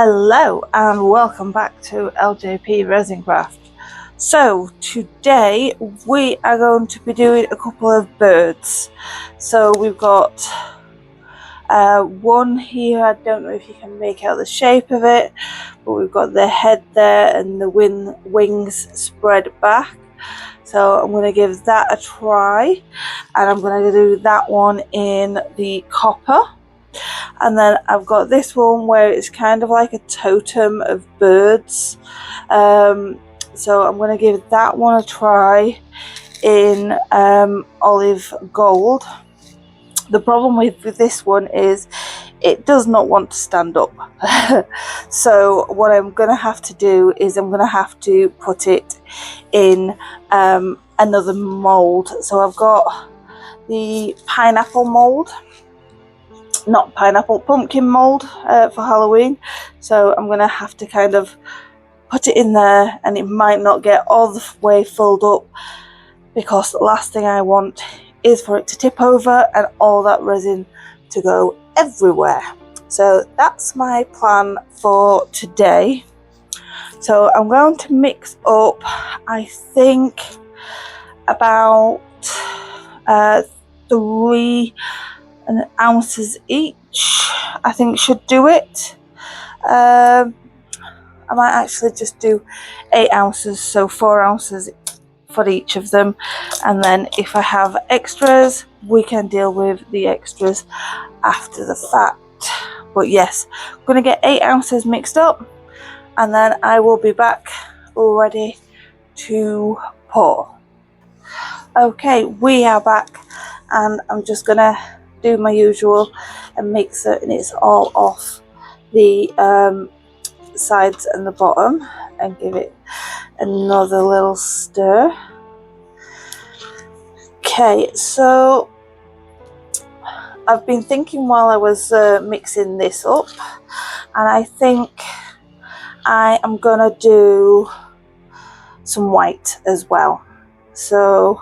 Hello and welcome back to LJP Resin Craft. So today we are going to be doing a couple of birds. So we've got one here. I don't know if you can make out the shape of it, but we've got the head there and the wings spread back. So I'm going to give that a try, and I'm going to do that one in the copper. And then I've got this one where it's kind of like a totem of birds. So I'm going to give that one a try in olive gold. The problem with this one is it does not want to stand up. So what I'm going to have to do is I'm going to have to put it in another mould. So I've got the pineapple mould. Not pineapple, pumpkin mould for Halloween. So I'm going to have to kind of put it in there, and it might not get all the way filled up, because the last thing I want is for it to tip over and all that resin to go everywhere. So that's my plan for today. So I'm going to mix up, I think, about 3 ounces each. I think should do it. I might actually just do 8 ounces, so 4 ounces for each of them, and then if I have extras we can deal with the extras after the fact. But yes, I'm going to get 8 ounces mixed up, and then I will be back ready to pour. Okay, we are back, and I'm just going to do my usual and make certain it's all off the sides and the bottom, and give it another little stir. Okay, so I've been thinking while I was mixing this up, and I think I am gonna do some white as well. So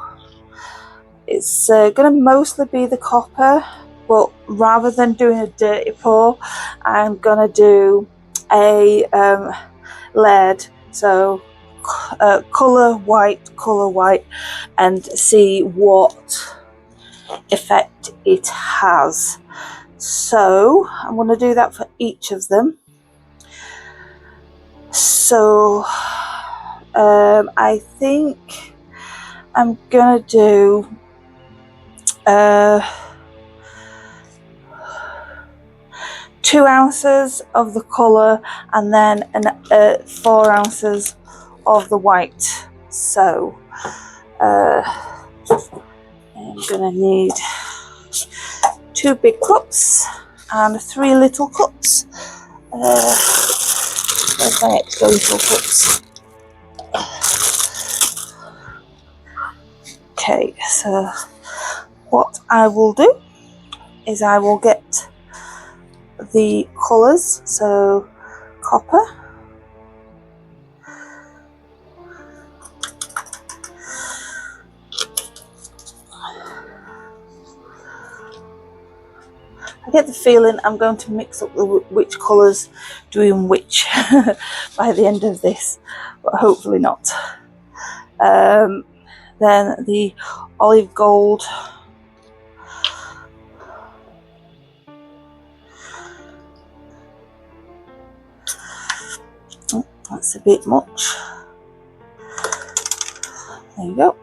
it's gonna mostly be the copper, but rather than doing a dirty pour, I'm gonna do a lead. So colour white, and see what effect it has. So I'm going to do that for each of them. So I think I'm going to do 2 ounces of the colour, and then 4 ounces of the white. So I'm gonna need 2 big cups and 3 little cups. Where's my extra little cups? Okay, so what I will do is I will get the colours, so copper, I get the feeling I'm going to mix up which colours doing which by the end of this, but hopefully not. Then the olive gold, that's a bit much. There you go.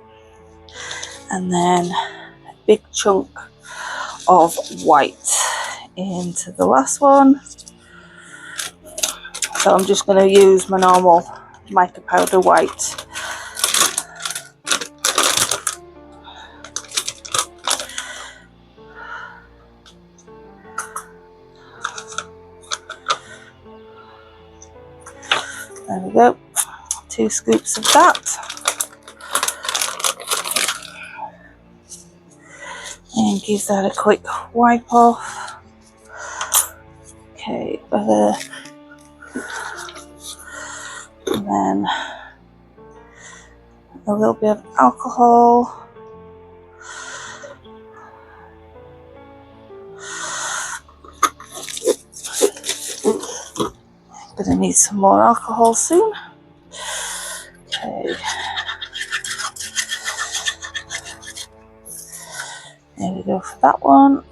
And then a big chunk of white into the last one. So I'm just going to use my normal mica powder white. There we go, 2 scoops of that. And give that a quick wipe off. Okay, and then a little bit of alcohol. Gonna need some more alcohol soon. Okay. There we go for that one.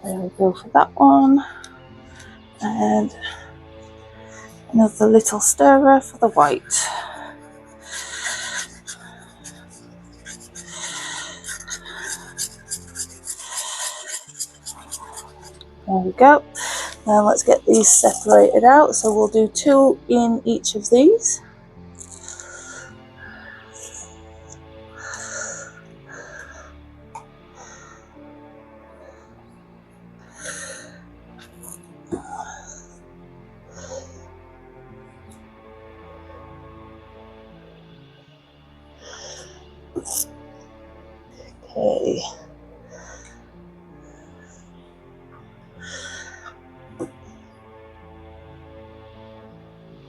There we go for that one. And another little stirrer for the white. There we go. Now let's get these separated out. So we'll do 2 in each of these. Okay.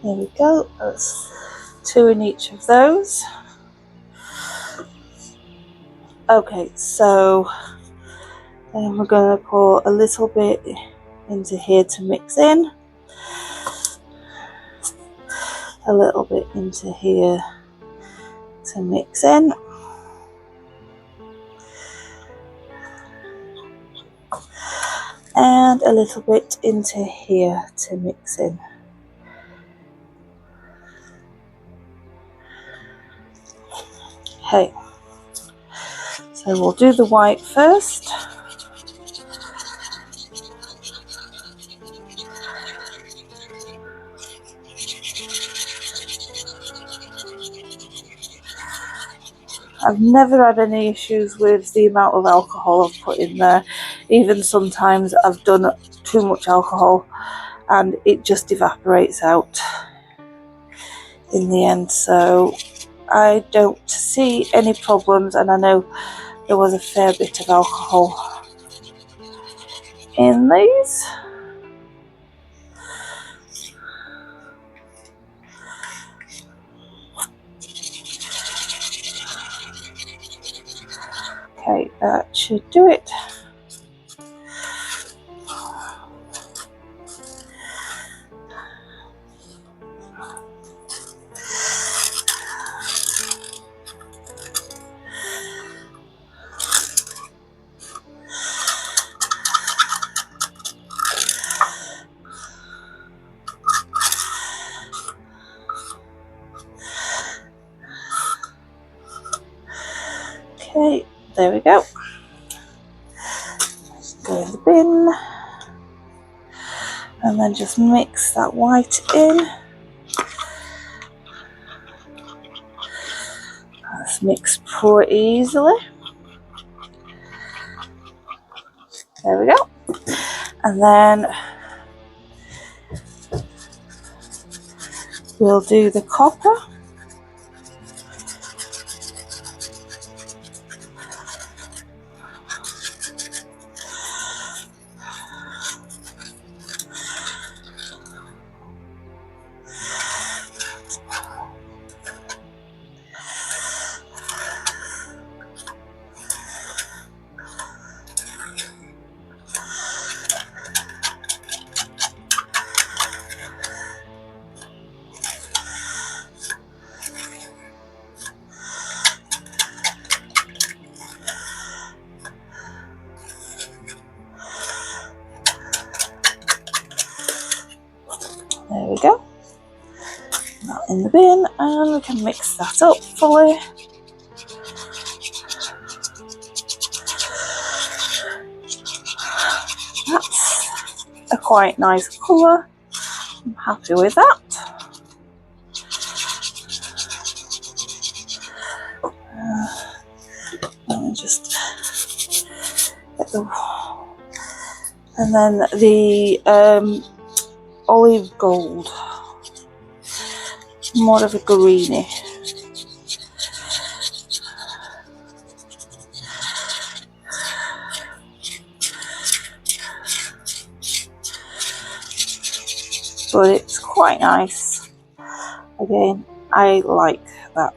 There we go. That's 2 in each of those. Okay, so then we're going to pour a little bit into here to mix in. A little bit into here to mix in. And a little bit into here to mix in. Okay, so we'll do the white first. I've never had any issues with the amount of alcohol I've put in there. Even sometimes I've done too much alcohol and it just evaporates out in the end. So I don't see any problems, and I know there was a fair bit of alcohol in these. Okay, that should do it. Okay, there we go. Go in the bin and then just mix that white in. That's mixed pretty easily. There we go. And then we'll do the copper. There we go. That in the bin, and we can mix that up fully. That's a quite nice colour. I'm happy with that. Let me just get the, and then the olive gold, more of a greeny. But it's quite nice. Again, I like that.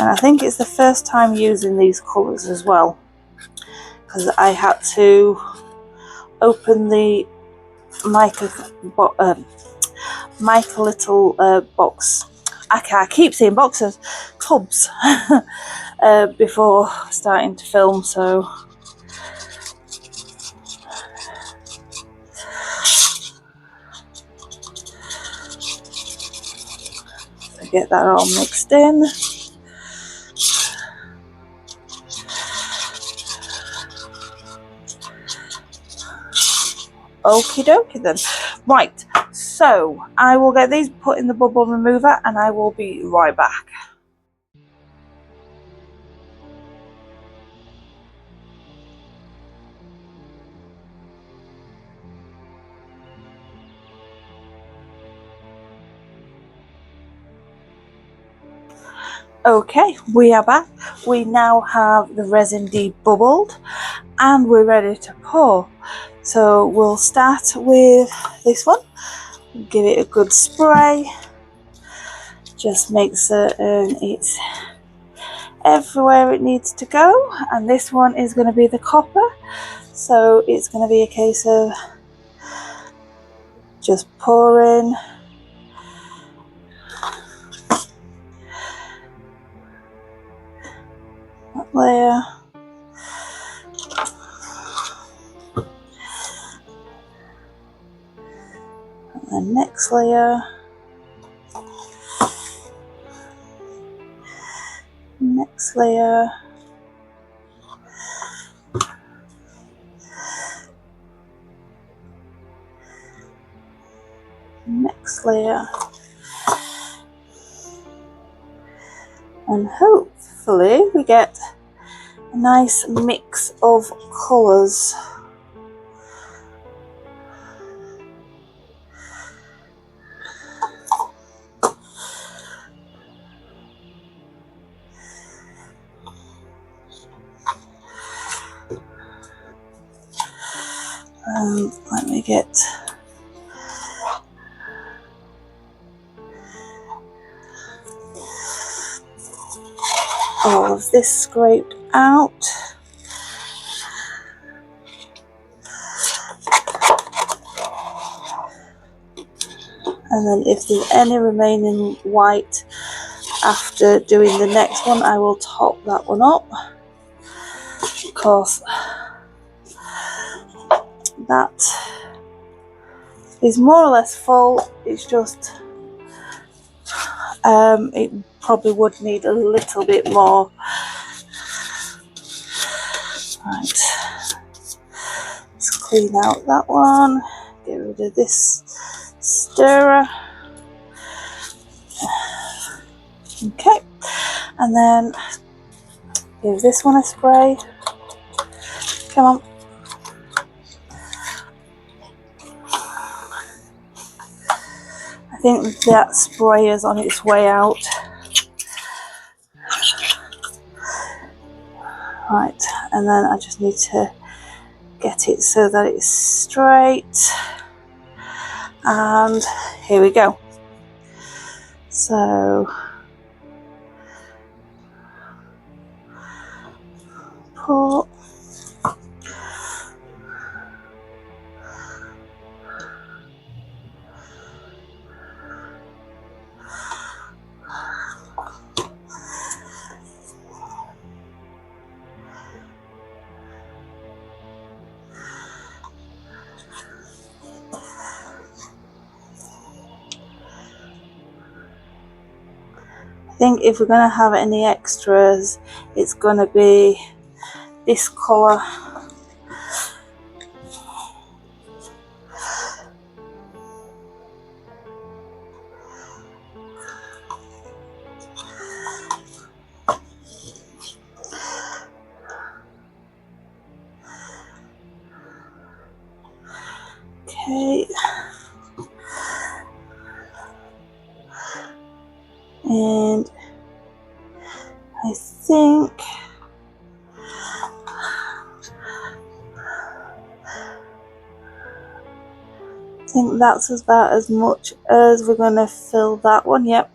And I think it's the first time using these colours as well, because I had to open the Mica little box. I keep saying boxes, tubs, before starting to film, so I get that all mixed in. Okie dokie then. Right, so I will get these put in the bubble remover and I will be right back. Okay, we are back. We now have the resin debubbled and we're ready to pour. So we'll start with this one. Give it a good spray. Just make certain it's everywhere it needs to go. And this one is going to be the copper. So it's going to be a case of just pouring. That layer. And the next layer. Next layer. Next layer. And hopefully we get a nice mix of colours. Let me get all of this scraped out. And then if there's any remaining white after doing the next one, I will top that one up. Of course, that is more or less full. It's just it probably would need a little bit more. Right, let's clean out that one, get rid of this stirrer. Okay, and then give this one a spray. Come on. I think that spray is on its way out. Right, and then I just need to get it so that it's straight. And here we go. So pour. I think if we're going to have any extras, it's going to be this colour. Okay. And I think that's about as much as we're going to fill that one. Yep.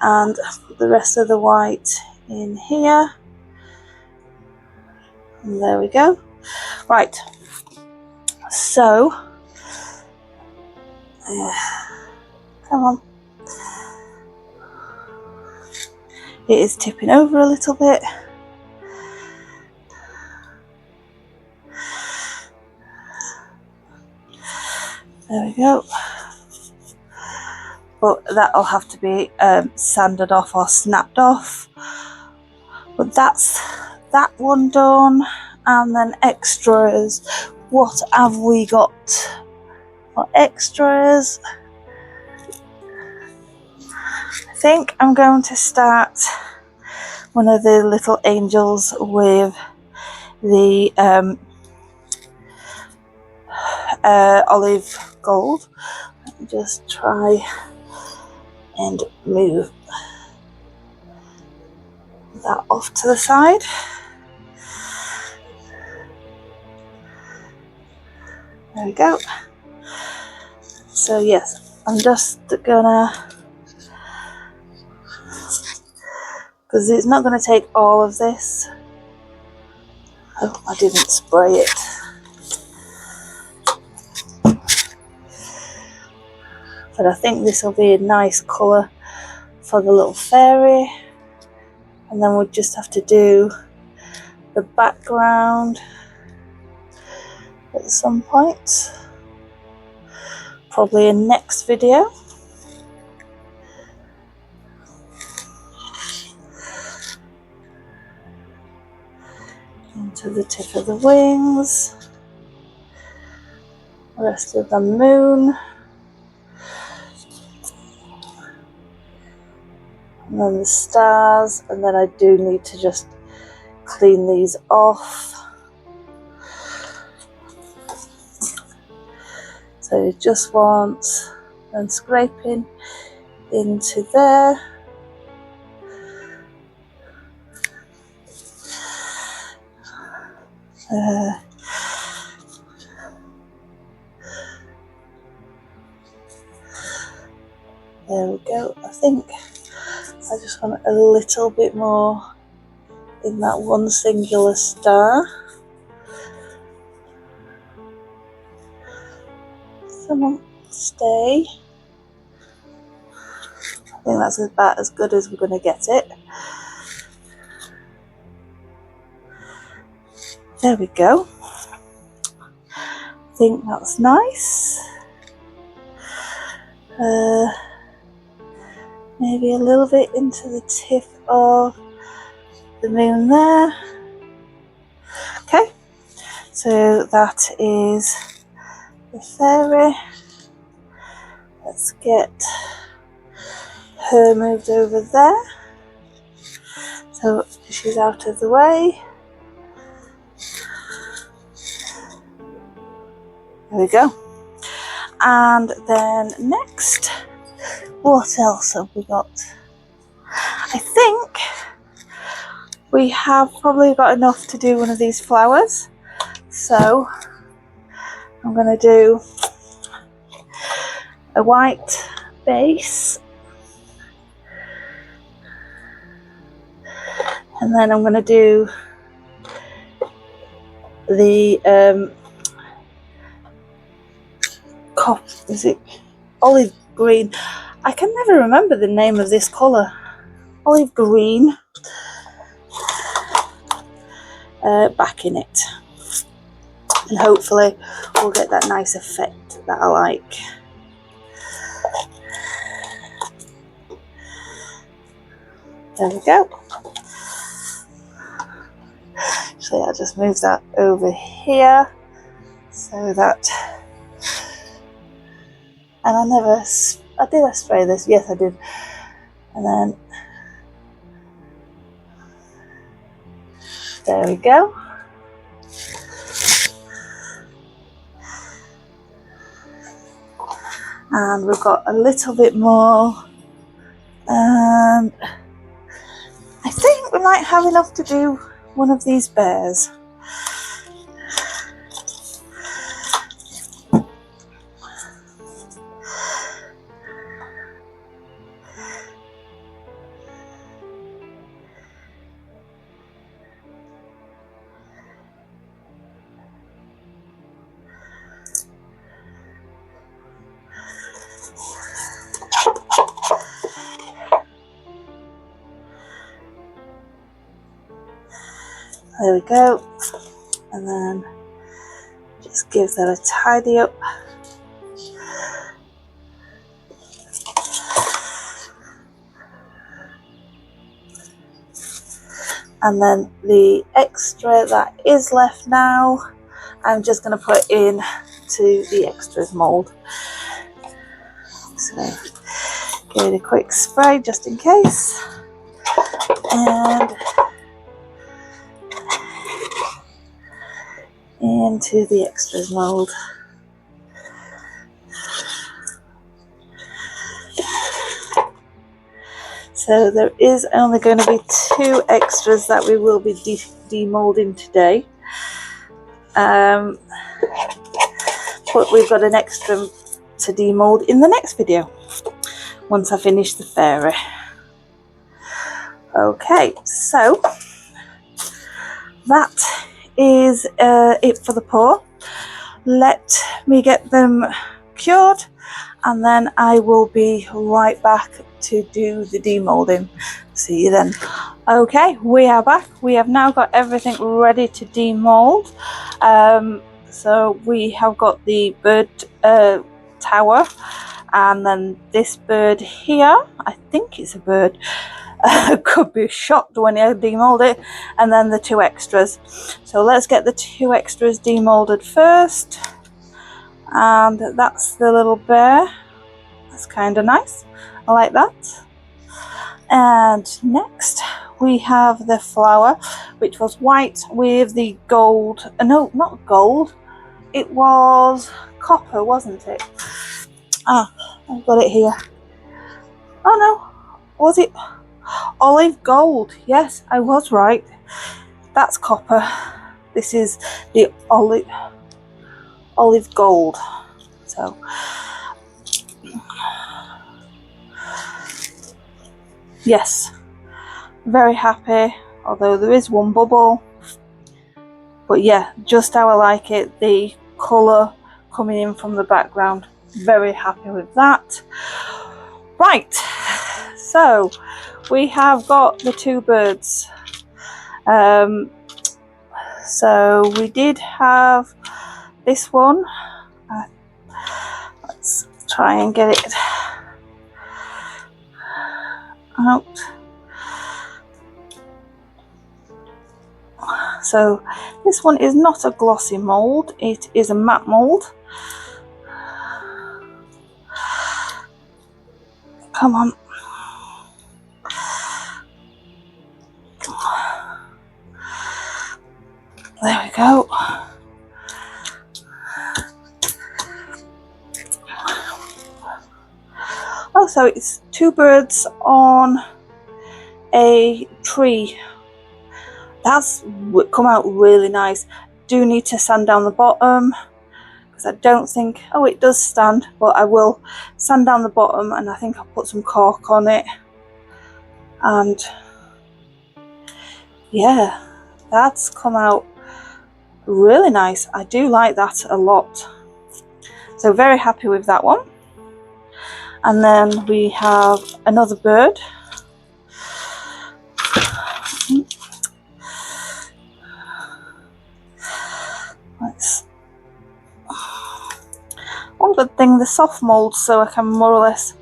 And the rest of the white in here. And there we go. Right, so come on. It is tipping over a little bit. There we go. But that'll have to be sanded off or snapped off. But that's that one done. And then extras. What have we got for extras? I think I'm going to start one of the little angels with the olive gold. Let me just try and move that off to the side. There we go. So yes, I'm just gonna, because it's not going to take all of this. Oh, I didn't spray it. But I think this will be a nice colour for the little fairy. And then we'll just have to do the background at some point. Probably in next video. Into the tip of the wings. The rest of the moon. And then the stars, and then I do need to just clean these off. So it just wants and scraping into there. There we go. I think I just want a little bit more in that one singular star. Someone stay. I think that's about as good as we're going to get it. There we go. I think that's nice. Maybe a little bit into the tip of the moon there. Okay, so that is the fairy. Let's get her moved over there. So she's out of the way. There we go. And then next, what else have we got? I think we have probably got enough to do one of these flowers. So I'm going to do a white base. And then I'm going to do the is it olive green? I can never remember the name of this colour. Olive green back in it, and hopefully we'll get that nice effect that I like. There we go. So I'll just move that over here so that, and did I spray this? Yes, I did. And then there we go. And we've got a little bit more, and I think we might have enough to do one of these bears. There we go. And then just give that a tidy up. And then the extra that is left now, I'm just going to put in to the extras mould. So give it a quick spray just in case. And into the extras mould. So there is only going to be 2 extras that we will be demoulding today. But we've got an extra to demould in the next video once I finish the fairy. Okay, so that is it for the paw. Let me get them cured and then I will be right back to do the demoulding. See you then. Okay, we are back. We have now got everything ready to demould. So we have got the bird tower, and then this bird here, I think it's a bird, could be shocked when you demould it, and then the 2 extras. So let's get the 2 extras demoulded first, and that's the little bear. That's kind of nice, I like that. And next we have the flower, which was white with the gold, no, not gold, it was copper, wasn't it? Ah, I've got it here. Oh no, was it olive gold? Yes, I was right. That's copper. This is the olive gold. So yes, very happy, although there is one bubble, but yeah, just how I like it, the colour coming in from the background, very happy with that. Right, so we have got the 2 birds. So we did have this one, let's try and get it out. So this one is not a glossy mould, it is a matte mould. Come on. There we go. Oh, so it's 2 birds on a tree. That's come out really nice. Do need to sand down the bottom because I don't think, oh, it does stand, but I will sand down the bottom, and I think I'll put some cork on it. And yeah, that's come out really nice. I do like that a lot. So very happy with that one. And then we have another bird. One good thing, the soft moulds, so I can more or less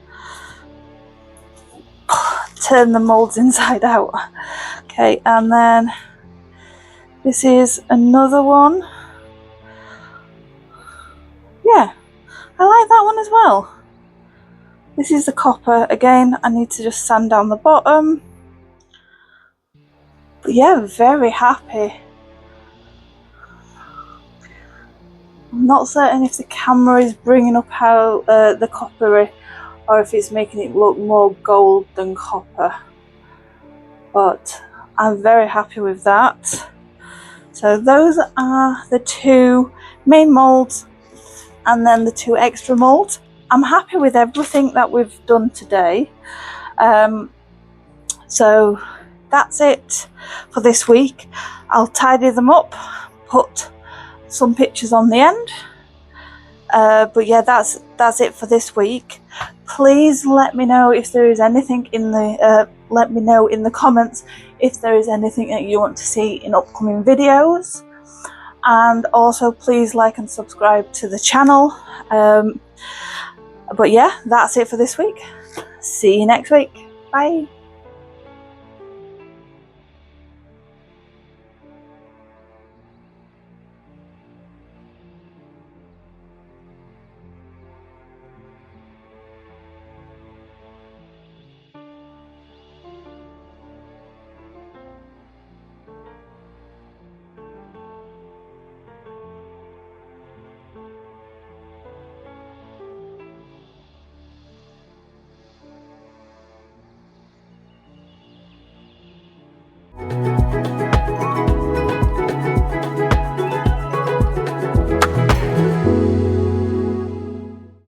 turn the moulds inside out. Okay, and then this is another one. Yeah, I like that one as well. This is the copper. Again, I need to just sand down the bottom. But yeah, very happy. I'm not certain if the camera is bringing up how the coppery, or if it's making it look more gold than copper. But I'm very happy with that. So those are the 2 main moulds and then the 2 extra moulds. I'm happy with everything that we've done today. So that's it for this week. I'll tidy them up, put some pictures on the end. But yeah, that's it for this week. Please let me know if there is anything in the let me know in the comments if there is anything that you want to see in upcoming videos. And also please like and subscribe to the channel. But yeah, that's it for this week. See you next week. Bye.